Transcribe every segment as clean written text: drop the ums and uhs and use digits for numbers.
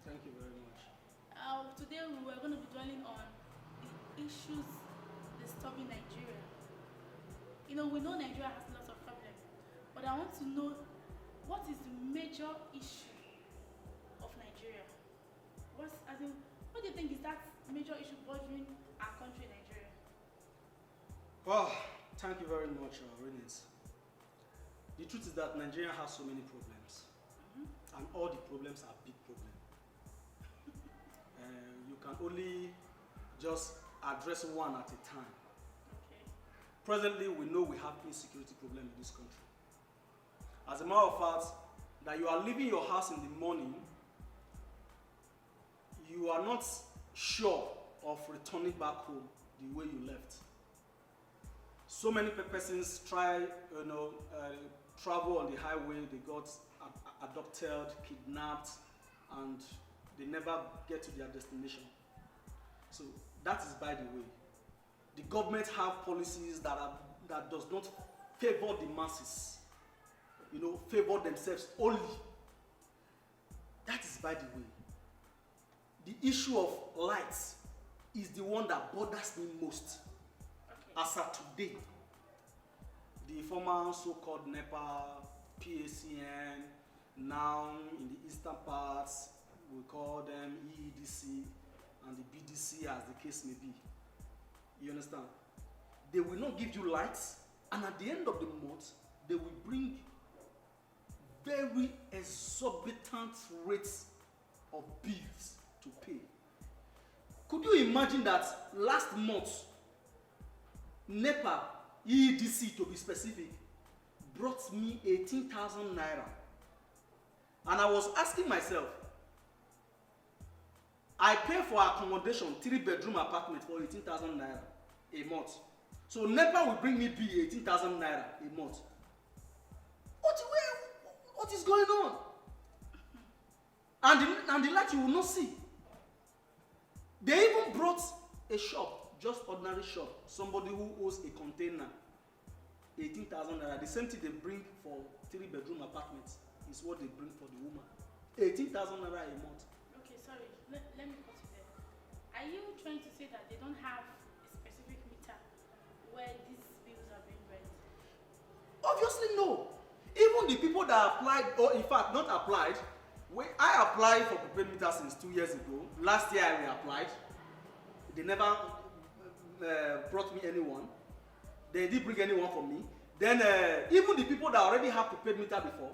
Thank you very much. Today we were going to be dwelling on the issues disturbing Nigeria. We know Nigeria has lots of problems, but I want to know what is the major issue of Nigeria? What do you think is that major issue bothering our country, Nigeria? Well, thank you very much, Reigneth. The truth is that Nigeria has so many problems, and all the problems are big problems. You can only just address one at a time. Okay. Presently, we know we have insecurity problem in this country. As a matter of fact, that you are leaving your house in the morning, you are not sure of returning back home the way you left. So many persons travel on the highway, they got abducted, kidnapped, and they never get to their destination. So that is by the way. The government have policies that does not favor the masses, favor themselves only. That is by the way. The issue of lights is the one that bothers me most. Okay. As of today, the former so-called NEPA, PACN, now in the eastern parts, we call them EEDC and the BDC as the case may be. You understand? They will not give you lights, and at the end of the month, they will bring very exorbitant rates of bills to pay. Could you imagine that last month, NEPA, EEDC to be specific, brought me 18,000 naira. And I was asking myself, I pay for accommodation, 3-bedroom apartment for 18,000 naira a month. So NEPA will bring me bill 18,000 naira a month. What is going on? And the light you will not see. They even brought a shop, just ordinary shop, somebody who owns a container, 18,000 naira. The same thing they bring for 3-bedroom apartments is what they bring for the woman. 18,000 naira a month. Okay, sorry. Let me cut you there. Are you trying to say that they don't have a specific meter where these bills are being read? Obviously no. Even the people that applied, or in fact not applied, I applied for prepaid meter since 2 years ago. Last year I reapplied. They never brought me anyone. They didn't bring anyone for me. Then even the people that already have prepaid meter before,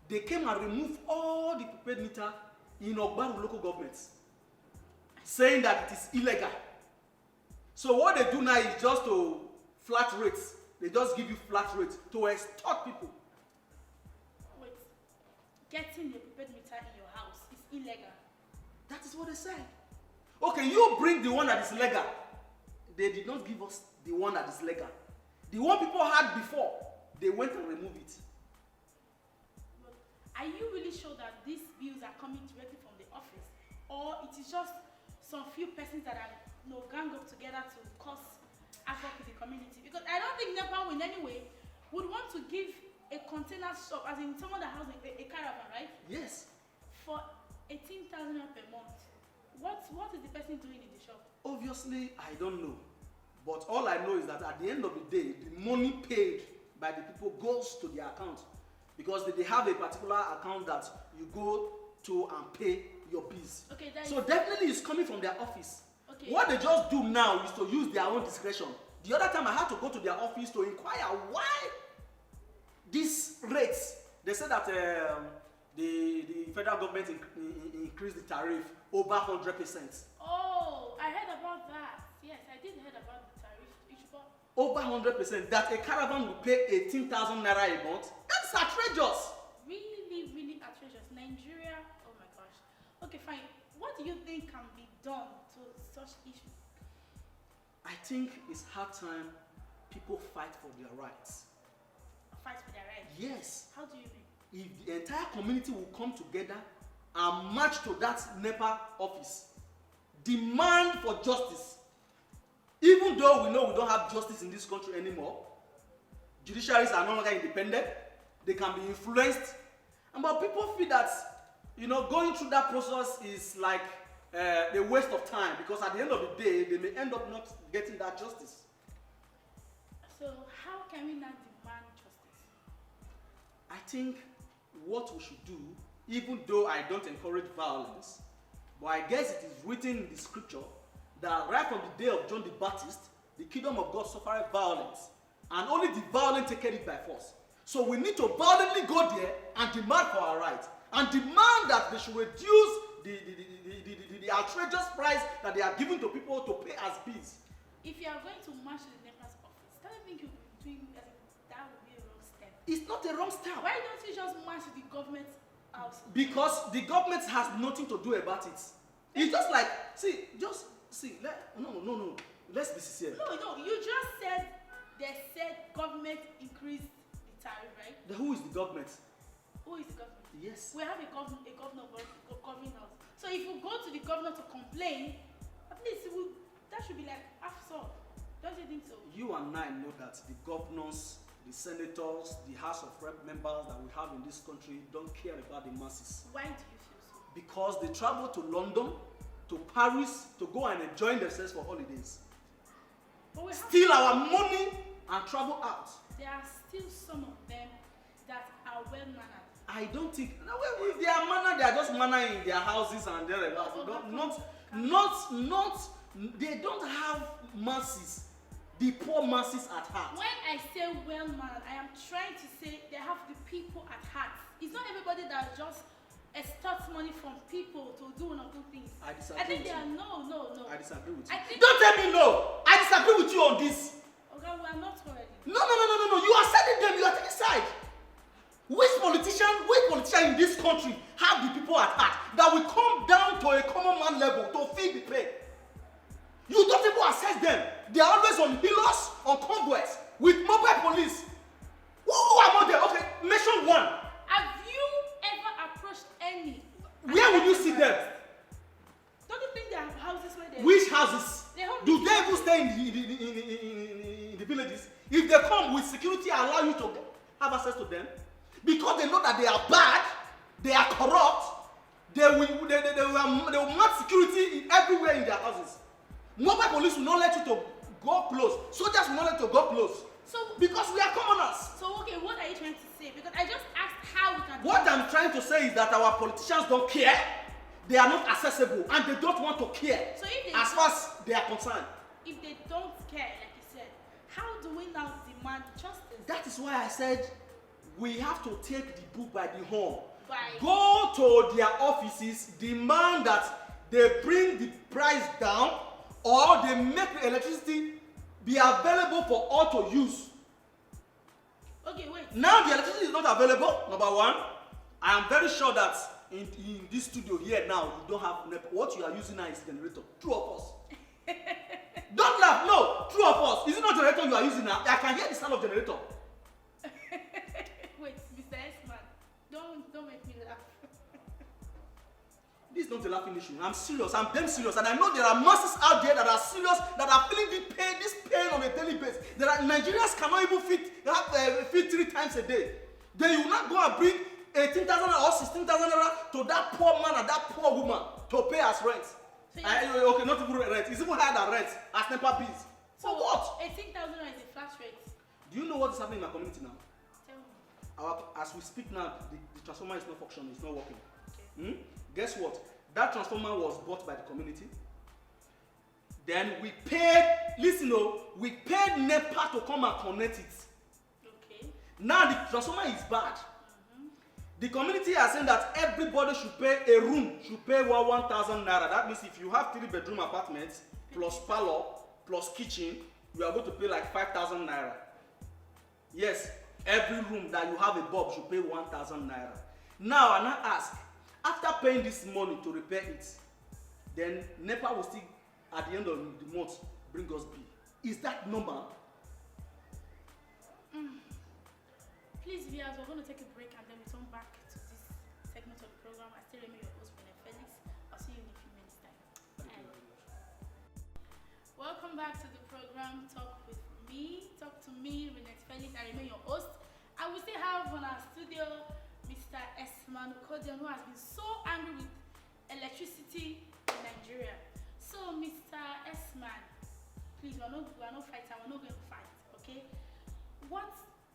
they came and removed all the prepaid meter in Ogbaru local governments, saying that it is illegal. So what they do now is just to flat rates. They just give you flat rates to extort people. Wait, getting a prepaid meter in your house is illegal? That is what they said. Okay, you bring the one that is legal. They did not give us the one that is legal. The one people had before, they went and removed it. But are you really sure that these bills are coming directly from the office? Or it is just some few persons that are gang up together to cause havoc with the community? Because I don't think NEPA in any way would want to give a container shop, as in someone that has a caravan, right? Yes. For 18,000 per month. What is the person doing in the shop? Obviously, I don't know. But all I know is that at the end of the day, the money paid by the people goes to their account. Because they have a particular account that you go to and pay your bills. Okay, so definitely it's coming from their office. Okay. What they just do now is to use their own discretion. The other time I had to go to their office to inquire why these rates. They said that the federal government increased the tariff over 100%. Oh, I heard about that. Yes, I did hear about the tariff issue. Over 100%. That a caravan will pay 18,000 naira a month. That's outrageous. Really, really outrageous. Nigeria, oh my gosh. Okay, fine. What do you think can be done to such issues? I think it's hard time people fight for their rights. Fight for their rights? Yes. How do you mean? If the entire community will come together and march to that NEPA office, demand for justice. Even though we know we don't have justice in this country anymore, judiciaries are no longer independent, they can be influenced, but people feel that you know, going through that process is like a waste of time, because at the end of the day, they may end up not getting that justice. So how can we now demand justice? I think what we should do, even though I don't encourage violence, but I guess it is written in the scripture that right from the day of John the Baptist, the kingdom of God suffered violence, and only the violent take it by force. So we need to violently go there and demand for our rights, and demand that they should reduce the outrageous price that they are giving to people to pay as bills. If you are going to march to the NEPA's office, don't you think you'll be doing that would be a wrong step? It's not a wrong step. Why don't you just march to the government house? Because the government has nothing to do about it. It's just like, no. Let's be sincere. No, you just said they said government increased the tariff, right? Who is the government? Who is the government? Yes. We have a governor governing us. So if you go to the governor to complain, at least that should be like half solved. Don't you think so? You and I know that the governors, the senators, the House of Rep members that we have in this country don't care about the masses. Why do you feel so? Because they travel to London, to Paris, to go and enjoy themselves for holidays. Steal our money and travel out. There are still some of them that are well-mannered. I don't think, if they are mannered, they are just mannered in their houses and their they don't have masses, the poor masses at heart. When I say well-mannered, I am trying to say they have the people at heart. It's not everybody that just extorts money from people to do one or two things. I disagree. I think with they are you. no. I disagree with you. Don't tell me no. I disagree with you on this. Okay, we are not already. No. You are sending them. You are taking side. Which politician in this country have the people at heart that will come down to a common man level to feel the pain? You don't even assess them. They are always on healers, on convoys, with mobile police. Who are among them? Okay, mention one. Have you ever approached any? Where will you see them? Don't you think there are houses where they... Which houses? Do they even stay in the villages? If they come, will security allow you to have access to them? Because they know that they are bad, they are corrupt, they will mark security everywhere in their houses. Mobile police will not let you to go close. Soldiers will not let you to go close. So because we are commoners. So okay, what are you trying to say? Because I just asked how we can... What I'm trying to say is that our politicians don't care. They are not accessible and they don't want to care. So if they as far as they are concerned. If they don't care, like you said, how do we now demand justice? That is why I said we have to take the bull by the horn. By go to their offices, demand that they bring the price down or they make the electricity be available for all to use. Okay, wait. Now the electricity is not available, number one. I am very sure that in this studio here now, you don't have NEPA. What you are using now is generator. True of us. Don't laugh, no. True of us. Is it not generator you are using now? I can hear the sound of generator. Wait, Mr. S-Man, don't make me laugh. This is not a laughing issue. I'm serious. I'm damn serious. And I know there are masses out there that are serious, that are feeling this pain on a daily basis. There are Nigerians cannot even feed 3 times a day. Then you will not go and bring 18,000 or 16,000 naira to that poor man and that poor woman to pay as rent. So okay, not even rent. It's even higher than rent as NEPA bills. So for what? 18,000 is a flat rate. Do you know what is happening in my community now? Tell me. As we speak now, the transformer is not functioning. It's not working. Okay. Guess what? That transformer was bought by the community. Then we paid, we paid NEPA to come and connect it. Okay. Now the transformer is bad. The community are saying that everybody should pay a room, should pay 1,000 naira. That means if you have 3-bedroom apartments, plus parlor, plus kitchen, you are going to pay like 5,000 naira. Yes, every room that you have a bulb should pay 1,000 naira. Now I now ask, after paying this money to repair it, then NEPA will still, at the end of the month, bring us bill. Is that normal? Please, viewers, we're going to take a break and then return back to this segment of the program. I still remain your host, Reigneth Felix. I'll see you in a few minutes' time. Welcome back to the program, Talk to Me, Reigneth Felix. I remain your host. I will still have on our studio Mr. S-Man man, Kodian, who has been so angry with electricity in Nigeria. So, Mr. S-Man, please, we're not fighting, we're not going to fight, okay?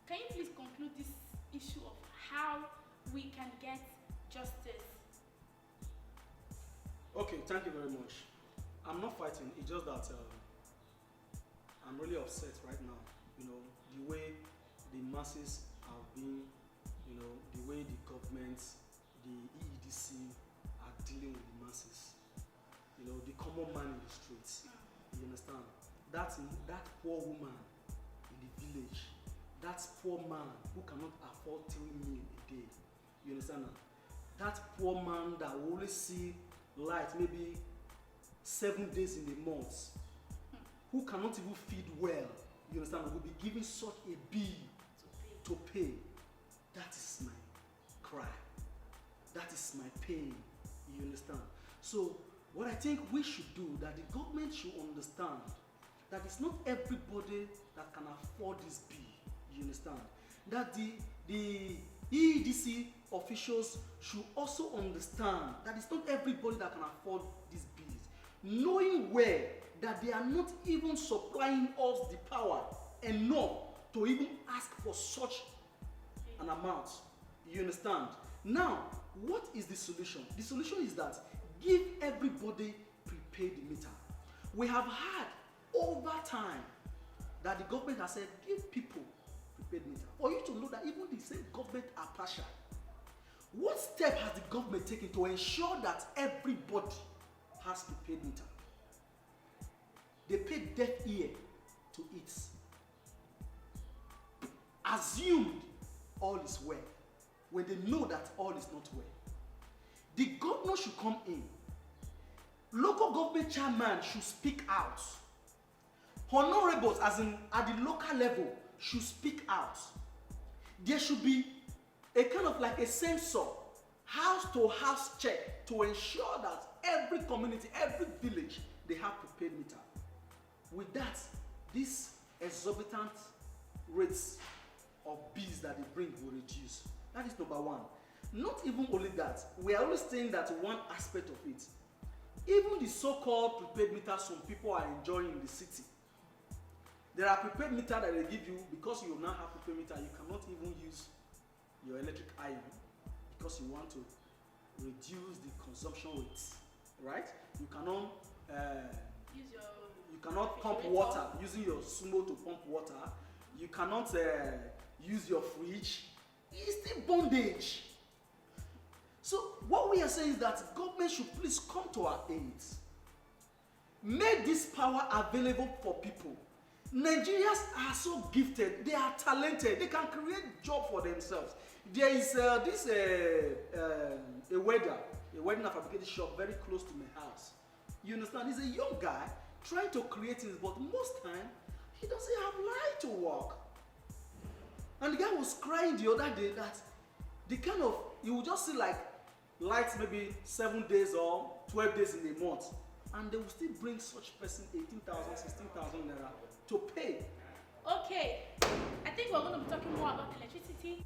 Can you please conclude this issue of how we can get justice? Okay, thank you very much. I'm not fighting, it's just that I'm really upset right now. You know, the way the masses have been, you know, the way the government, the EEDC are dealing with the masses. You know, the common man in the streets. You understand? That poor woman in the village, that poor man who cannot afford 3 meals a day. You understand? That poor man that will only see light maybe 7 days in a month, who cannot even feed well. You understand? Will be given such a bill to pay. That is my cry. That is my pain. You understand? So what I think we should do, that the government should understand that it's not everybody that can afford this bill. You understand? That the EEDC officials should also understand that it's not everybody that can afford these bills. Knowing where that they are not even supplying us the power enough to even ask for such an amount. You understand? Now, what is the solution? The solution is that give everybody prepaid meter. We have had over time that the government has said give people prepaid meter. For you to know that even the same government are partial. What step has the government taken to ensure that everybody has prepaid meter? They pay deaf ear to it. Assumed all is well when they know that all is not well. The governor should come in. Local government chairman should speak out. Honorables, as in at the local level, should speak out. There should be a kind of like a sensor, house to house check to ensure that every community, every village, they have prepaid meter. With that, these exorbitant rates of bills that they bring will reduce. That is number one. Not even only that, we are always saying that one aspect of it. Even the so-called prepaid meter some people are enjoying in the city. There are prepaid meter that they give you because you now have prepaid meter. You cannot even use your electric iron because you want to reduce the consumption rates, right? You cannot pump water using your sumo to pump water. You cannot use your fridge. It's still bondage. So what we are saying is that government should please come to our aid. Make this power available for people. Nigerians are so gifted. They are talented. They can create job for themselves. There is a wedding fabricated shop very close to my house. You understand? He's a young guy trying to create things, but most time he doesn't have light to work. And the guy was crying the other day that you will just see like lights maybe 7 days or 12 days in a month, and they will still bring such person 18,000, 16,000 naira to pay. Okay, I think we're going to be talking more about electricity.